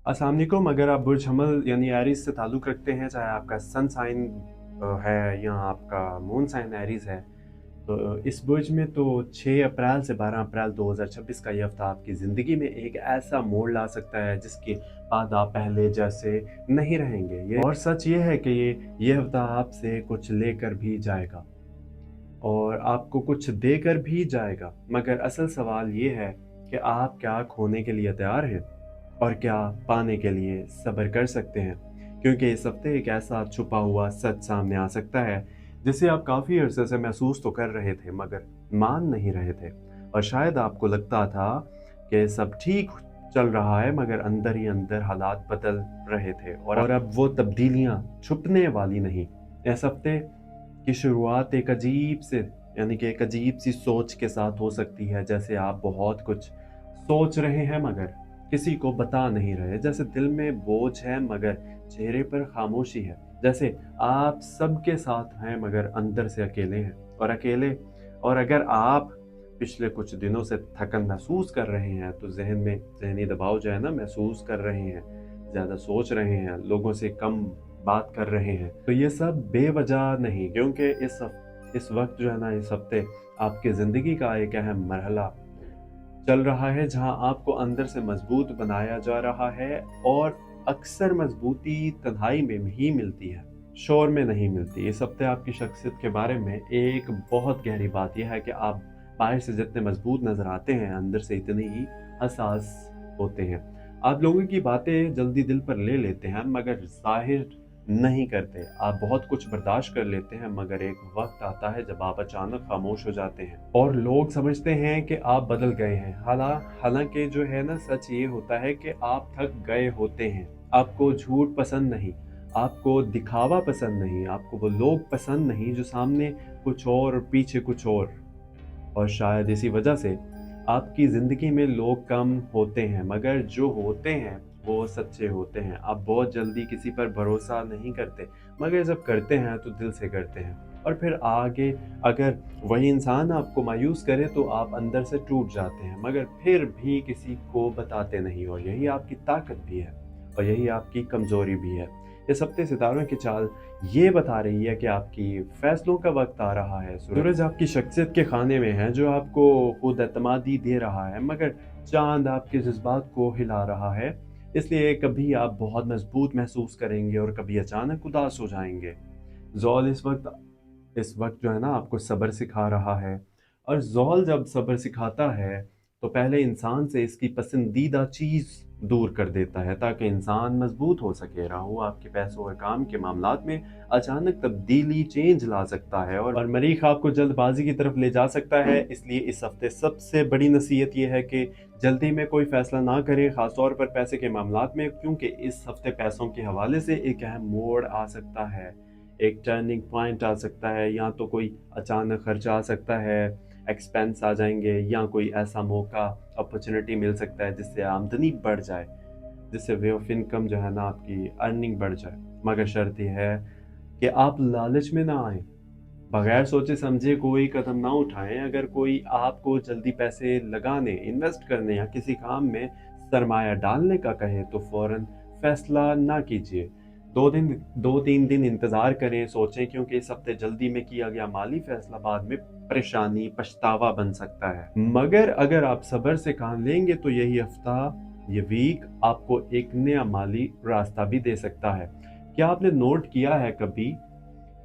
अस्सलाम वालेकुम। अगर आप बुर्ज हमल यानी एरीज़ से ताल्लुक़ रखते हैं, चाहे आपका सन साइन है या आपका मून साइन एरीज़ है, तो इस बुर्ज में तो 6 अप्रैल से 12 अप्रैल 2026 का ये हफ़्ता आपकी ज़िंदगी में एक ऐसा मोड़ ला सकता है जिसके बाद आप पहले जैसे नहीं रहेंगे। ये और सच ये है कि ये हफ़्ता आपसे कुछ लेकर भी जाएगा और आपको कुछ देकर भी जाएगा। मगर असल सवाल ये है कि आप क्या खोने के लिए तैयार हैं और क्या पाने के लिए सब्र कर सकते हैं, क्योंकि इस हफ्ते एक ऐसा छुपा हुआ सच सामने आ सकता है जिसे आप काफ़ी अरसे से महसूस तो कर रहे थे मगर मान नहीं रहे थे। और शायद आपको लगता था कि सब ठीक चल रहा है, मगर अंदर ही अंदर हालात बदल रहे थे और अब वो तब्दीलियां छुपने वाली नहीं। इस हफ्ते की शुरुआत एक अजीब से यानी कि एक अजीब सी सोच के साथ हो सकती है, जैसे आप बहुत कुछ सोच रहे हैं मगर किसी को बता नहीं रहे, जैसे दिल में बोझ है मगर चेहरे पर खामोशी है, जैसे आप सबके साथ हैं मगर अंदर से अकेले हैं और अकेले। और अगर आप पिछले कुछ दिनों से थकन महसूस कर रहे हैं, तो जहन में जहनी दबाव जो है ना महसूस कर रहे हैं, ज़्यादा सोच रहे हैं, लोगों से कम बात कर रहे हैं, तो ये सब बेवजह नहीं, क्योंकि इस वक्त जो है ना, इस हफ्ते आपकी ज़िंदगी का एक अहम मरहला चल रहा है जहां आपको अंदर से मजबूत बनाया जा रहा है। और अक्सर मजबूती तन्हाई में ही मिलती है, शोर में नहीं मिलती। इस हफ्ते आपकी शख्सियत के बारे में एक बहुत गहरी बात यह है कि आप बाहर से जितने मजबूत नजर आते हैं, अंदर से इतने ही हसास होते हैं। आप लोगों की बातें जल्दी दिल पर ले लेते हैं मगर जाहिर नहीं करते। आप बहुत कुछ बर्दाश्त कर लेते हैं मगर एक वक्त आता है जब आप अचानक खामोश हो जाते हैं और लोग समझते हैं कि आप बदल गए हैं। हालांकि जो है ना, सच ये होता है कि आप थक गए होते हैं। आपको झूठ पसंद नहीं, आपको दिखावा पसंद नहीं, आपको वो लोग पसंद नहीं जो सामने कुछ और पीछे कुछ और शायद इसी वजह से आपकी ज़िंदगी में लोग कम होते हैं मगर जो होते हैं वो सच्चे होते हैं। आप बहुत जल्दी किसी पर भरोसा नहीं करते, मगर जब करते हैं तो दिल से करते हैं। और फिर आगे अगर वही इंसान आपको मायूस करे तो आप अंदर से टूट जाते हैं, मगर फिर भी किसी को बताते नहीं। और यही आपकी ताकत भी है और यही आपकी कमज़ोरी भी है। इस हफ्ते सितारों की चाल ये बता रही है कि आपकी फैसलों का वक्त आ रहा है। सूरज आपकी शख्सियत के खाने में है जो आपको खुद एतमादी दे रहा है, मगर चांद आपके जज्बात को हिला रहा है। इसलिए कभी आप बहुत मजबूत महसूस करेंगे और कभी अचानक उदास हो जाएंगे। ज़ोल इस वक्त जो है ना, आपको सब्र सिखा रहा है। और ज़ोल जब सब्र सिखाता है तो पहले इंसान से इसकी पसंदीदा चीज़ दूर कर देता है ताकि इंसान मजबूत हो सके। राहु आपके पैसों और काम के मामलात में अचानक तब्दीली चेंज ला सकता है और मरीख आपको जल्दबाजी की तरफ ले जा सकता है। इसलिए इस हफ्ते सबसे बड़ी नसीहत ये है कि जल्दी में कोई फैसला ना करें, खासतौर पर पैसे के मामलात में, क्योंकि इस हफ्ते पैसों के हवाले से एक अहम मोड़ आ सकता है, एक टर्निंग पॉइंट आ सकता है। या तो कोई अचानक खर्चा आ सकता है, एक्सपेंस आ जाएंगे, या कोई ऐसा मौका अपॉर्चुनिटी मिल सकता है जिससे आमदनी बढ़ जाए, जिससे वे ऑफ इनकम जो है ना, आपकी अर्निंग बढ़ जाए। मगर शर्त यह है कि आप लालच में ना आए, बगैर सोचे समझे कोई कदम ना उठाएं। अगर कोई आपको जल्दी पैसे लगाने, इन्वेस्ट करने या किसी काम में सरमाया डालने का कहे तो फौरन फैसला ना कीजिए। 2-3 दिन इंतजार करें, सोचें, क्योंकि इस हफ्ते जल्दी में किया गया माली फैसला बाद में परेशानी, पछतावा बन सकता है। मगर अगर आप सब्र से काम लेंगे तो यही हफ्ता, ये वीक आपको एक नया माली रास्ता भी दे सकता है। क्या आपने नोट किया है कभी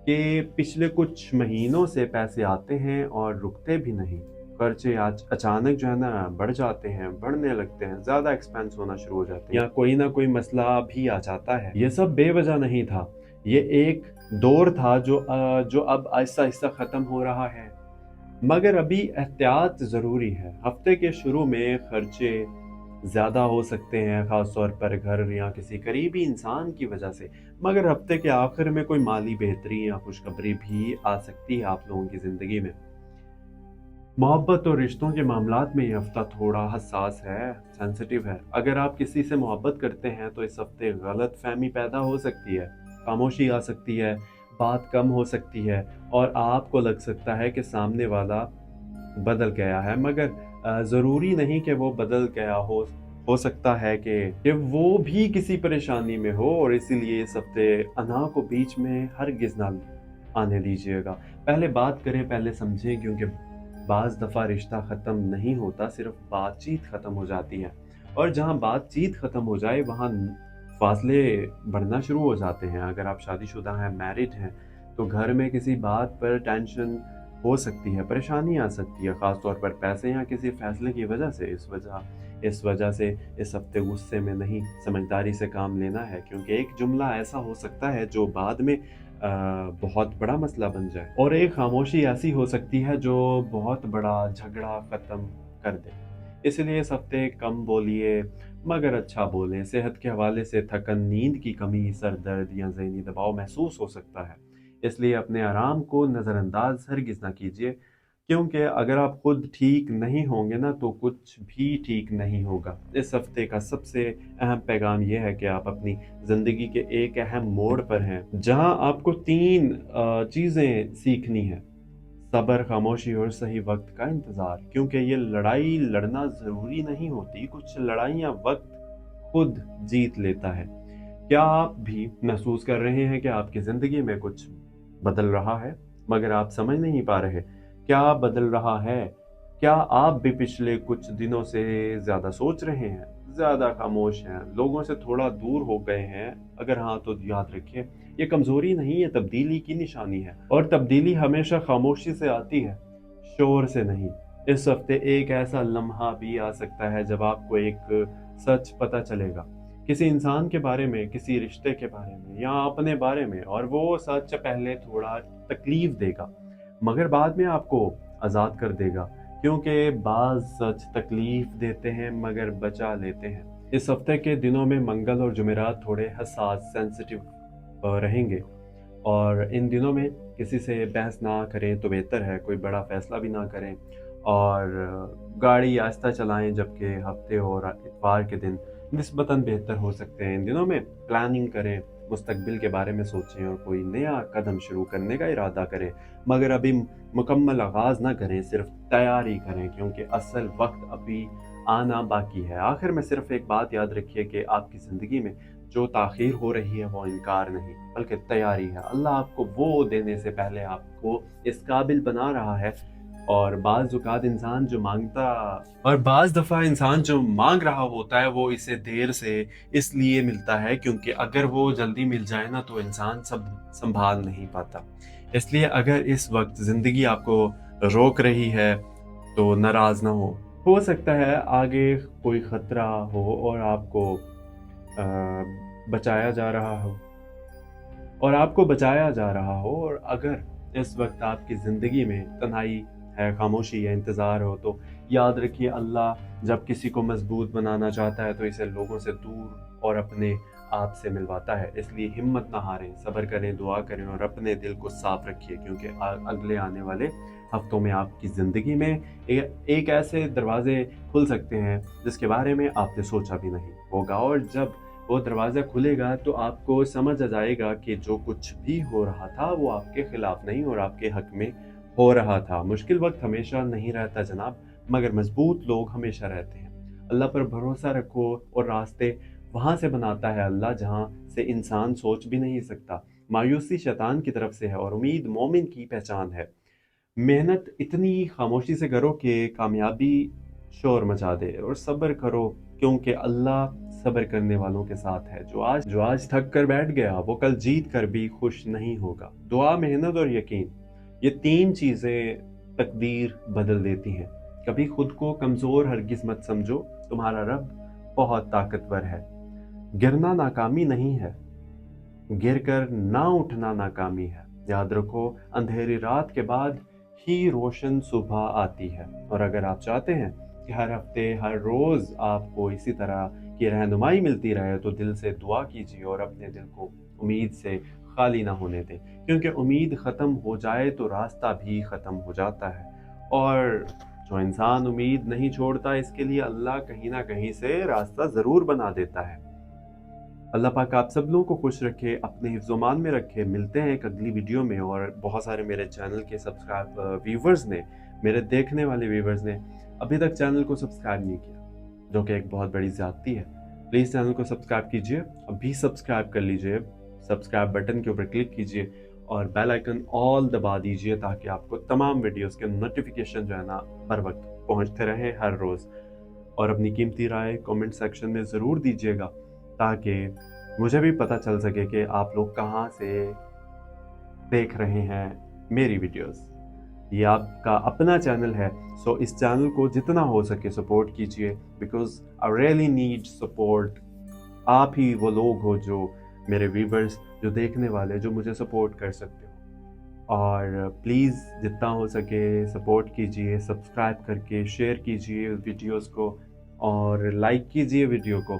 कि पिछले कुछ महीनों से पैसे आते हैं और रुकते भी नहीं? खर्चे आज अचानक जो है ना बढ़ जाते हैं, बढ़ने लगते हैं, ज़्यादा एक्सपेंस होना शुरू हो जाते हैं, या कोई ना कोई मसला भी आ जाता है। ये सब बेवजह नहीं था, ये एक दौर था जो अब आहिस्ता आहिस्ता ख़त्म हो रहा है। मगर अभी एहतियात ज़रूरी है। हफ्ते के शुरू में खर्चे ज़्यादा हो सकते हैं, ख़ास तौर पर घर या किसी करीबी इंसान की वजह से। मगर हफ्ते के आखिर में कोई माली बेहतरी या खुशखबरी भी आ सकती है आप लोगों की ज़िंदगी में। मोहब्बत और रिश्तों के मामलात में ये हफ्ता थोड़ा हसास है, सेंसिटिव है। अगर आप किसी से मोहब्बत करते हैं तो इस हफ्ते गलत फहमी पैदा हो सकती है, खामोशी आ सकती है, बात कम हो सकती है और आपको लग सकता है कि सामने वाला बदल गया है। मगर ज़रूरी नहीं कि वो बदल गया हो। हो सकता है कि वो भी किसी परेशानी में हो और इसीलिए इस हफ्ते अना को बीच में हरगिज़ ना आने दीजिएगा। पहले बात करें, पहले समझें, क्योंकि बाज़ दफ़ा रिश्ता ख़त्म नहीं होता, सिर्फ़ बातचीत ख़त्म हो जाती है। और जहाँ बातचीत ख़त्म हो जाए वहाँ फ़ासले बढ़ना शुरू हो जाते हैं। अगर आप शादीशुदा हैं, मैरिड हैं, तो घर में किसी बात पर टेंशन हो सकती है, परेशानी आ सकती है, ख़ास तौर पर पैसे या किसी फ़ैसले की वजह से। इस वजह से इस हफ्ते गुस्से में नहीं, समझदारी से काम लेना है, क्योंकि एक जुमला ऐसा हो सकता है जो बाद में बहुत बड़ा मसला बन जाए, और एक खामोशी ऐसी हो सकती है जो बहुत बड़ा झगड़ा ख़त्म कर दे। इसलिए इस हफ्ते कम बोलिए मगर अच्छा बोलें। सेहत के हवाले से थकन, नींद की कमी, सर दर्द या ज़हनी दबाव महसूस हो सकता है। इसलिए अपने आराम को नज़रअंदाज हरगिज़ ना कीजिए, क्योंकि अगर आप खुद ठीक नहीं होंगे ना तो कुछ भी ठीक नहीं होगा। इस हफ्ते का सबसे अहम पैगाम ये है कि आप अपनी ज़िंदगी के एक अहम मोड़ पर हैं, जहाँ आपको 3 चीज़ें सीखनी हैं। सब्र, खामोशी और सही वक़्त का इंतज़ार, क्योंकि ये लड़ाई लड़ना ज़रूरी नहीं होती, कुछ लड़ाइयाँ वक़्त खुद जीत लेता है। क्या आप भी महसूस कर रहे हैं कि आपकी ज़िंदगी में कुछ बदल रहा है, मगर आप समझ नहीं पा रहे? क्या बदल रहा है? क्या आप भी पिछले कुछ दिनों से ज़्यादा सोच रहे हैं, ज़्यादा खामोश हैं, लोगों से थोड़ा दूर हो गए हैं? अगर हाँ, तो याद रखिए, ये कमज़ोरी नहीं, ये तब्दीली की निशानी है, और तब्दीली हमेशा खामोशी से आती है, शोर से नहीं। इस हफ्ते एक ऐसा लम्हा भी आ सकता है जब आपको एक सच पता चलेगा, किसी इंसान के बारे में, किसी रिश्ते के बारे में या अपने बारे में, और वो सच पहले थोड़ा तकलीफ देगा, मगर बाद में आपको आज़ाद कर देगा, क्योंकि बाज़ सच तकलीफ देते हैं मगर बचा लेते हैं। इस हफ्ते के दिनों में मंगल और जुमेरात थोड़े हसास, सेंसिटिव रहेंगे, और इन दिनों में किसी से बहस ना करें तो बेहतर है, कोई बड़ा फ़ैसला भी ना करें, और गाड़ी आहिस्ता चलाएँ, जबकि हफ्ते और इतवार के दिन निस्बतन बेहतर हो सकते हैं। इन दिनों में प्लानिंग करें, मुस्तकबिल के बारे में सोचें और कोई नया कदम शुरू करने का इरादा करें, मगर अभी मुकम्मल आगाज़ ना करें, सिर्फ़ तैयारी करें, क्योंकि असल वक़्त अभी आना बाकी है। आखिर में सिर्फ़ एक बात याद रखिए कि आपकी ज़िंदगी में जो ताख़ीर हो रही है वो इनकार नहीं, बल्कि तैयारी है। अल्लाह आपको वो देने से पहले आपको इस काबिल बना रहा है, और बाज़ दफ़ा इंसान जो माँग रहा होता है वो इसे देर से इसलिए मिलता है, क्योंकि अगर वो जल्दी मिल जाए ना तो इंसान सब सँभाल नहीं पाता। इसलिए अगर इस वक़्त ज़िंदगी आपको रोक रही है तो नाराज़ ना हो सकता है आगे कोई ख़तरा हो और बचाया जा रहा हो आपको बचाया जा रहा हो, और अगर इस वक़्त आपकी ज़िंदगी में तन्हाई है, खामोशी है, इंतज़ार हो, तो याद रखिए, अल्लाह जब किसी को मज़बूत बनाना चाहता है तो इसे लोगों से दूर और अपने आप से मिलवाता है। इसलिए हिम्मत ना हारें, सब्र करें, दुआ करें और अपने दिल को साफ़ रखिए, क्योंकि अगले आने वाले हफ़्तों में आपकी ज़िंदगी में एक ऐसे दरवाज़े खुल सकते हैं जिसके बारे में आपने सोचा भी नहीं होगा, और जब वो दरवाज़ा खुलेगा तो आपको समझ आ जाएगा कि जो कुछ भी हो रहा था वो आपके खिलाफ नहीं और आपके हक में हो रहा था। मुश्किल वक्त हमेशा नहीं रहता जनाब, मगर मजबूत लोग हमेशा रहते हैं। अल्लाह पर भरोसा रखो, और रास्ते वहाँ से बनाता है अल्लाह जहाँ से इंसान सोच भी नहीं सकता। मायूसी शैतान की तरफ से है और उम्मीद मोमिन की पहचान है। मेहनत इतनी खामोशी से करो कि कामयाबी शोर मचा दे, और सब्र करो, क्योंकि अल्लाह सब्र करने वालों के साथ है। जो आज थक कर बैठ गया वो कल जीत कर भी खुश नहीं होगा। दुआ, मेहनत और यकीन, ये 3 चीज़ें तकदीर बदल देती हैं। कभी खुद को कमज़ोर हरगिज़ मत समझो, तुम्हारा रब बहुत ताकतवर है। गिरना नाकामी नहीं है, गिर कर ना उठना नाकामी है। याद रखो, अंधेरी रात के बाद ही रोशन सुबह आती है, और अगर आप चाहते हैं कि हर हफ्ते, हर रोज़ आपको इसी तरह की रहनुमाई मिलती रहे, तो दिल से दुआ कीजिए और अपने दिल को उम्मीद से खाली ना होने दें, क्योंकि उम्मीद ख़त्म हो जाए तो रास्ता भी ख़त्म हो जाता है, और जो इंसान उम्मीद नहीं छोड़ता, इसके लिए अल्लाह कहीं ना कहीं से रास्ता ज़रूर बना देता है। अल्लाह पाक आप सब लोगों को खुश रखे, अपने हिफ्ज़-ओ-मान में रखे। मिलते हैं एक अगली वीडियो में, और बहुत सारे मेरे चैनल के व्यूवर्स ने, मेरे देखने वाले व्यूवर्स ने अभी तक चैनल को सब्सक्राइब नहीं किया, जो कि एक बहुत बड़ी ज़्यादती है। प्लीज़ चैनल को सब्सक्राइब कीजिए, अभी सब्सक्राइब कर लीजिए, सब्सक्राइब बटन के ऊपर क्लिक कीजिए और बेल आइकन ऑल दबा दीजिए ताकि आपको तमाम वीडियोस के नोटिफिकेशन जो है ना बर वक्त पहुंचते रहें हर रोज़। और अपनी कीमती राय कमेंट सेक्शन में ज़रूर दीजिएगा ताकि मुझे भी पता चल सके कि आप लोग कहाँ से देख रहे हैं मेरी वीडियोस। ये आपका अपना चैनल है, सो इस चैनल को जितना हो सके सपोर्ट कीजिए, because I really need support. आप ही वो लोग हो जो मेरे व्यूवर्स, जो देखने वाले, जो मुझे सपोर्ट कर सकते हो। और प्लीज़ जितना हो सके सपोर्ट कीजिए, सब्सक्राइब करके शेयर कीजिए वीडियोस को और लाइक कीजिए वीडियो को।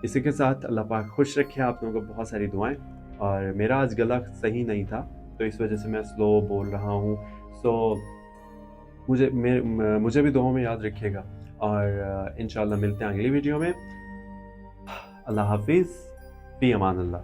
इसी के साथ अल्लाह पाक खुश रखे आप लोगों को, बहुत सारी दुआएं। और मेरा आज गला सही नहीं था तो इस वजह से मैं स्लो बोल रहा हूँ, सो मुझे भी दुआओं में याद रखिएगा। और इंशाल्लाह मिलते हैं अगली वीडियो में। अल्लाह हाफिज़, फ़ी अमान अल्लाह।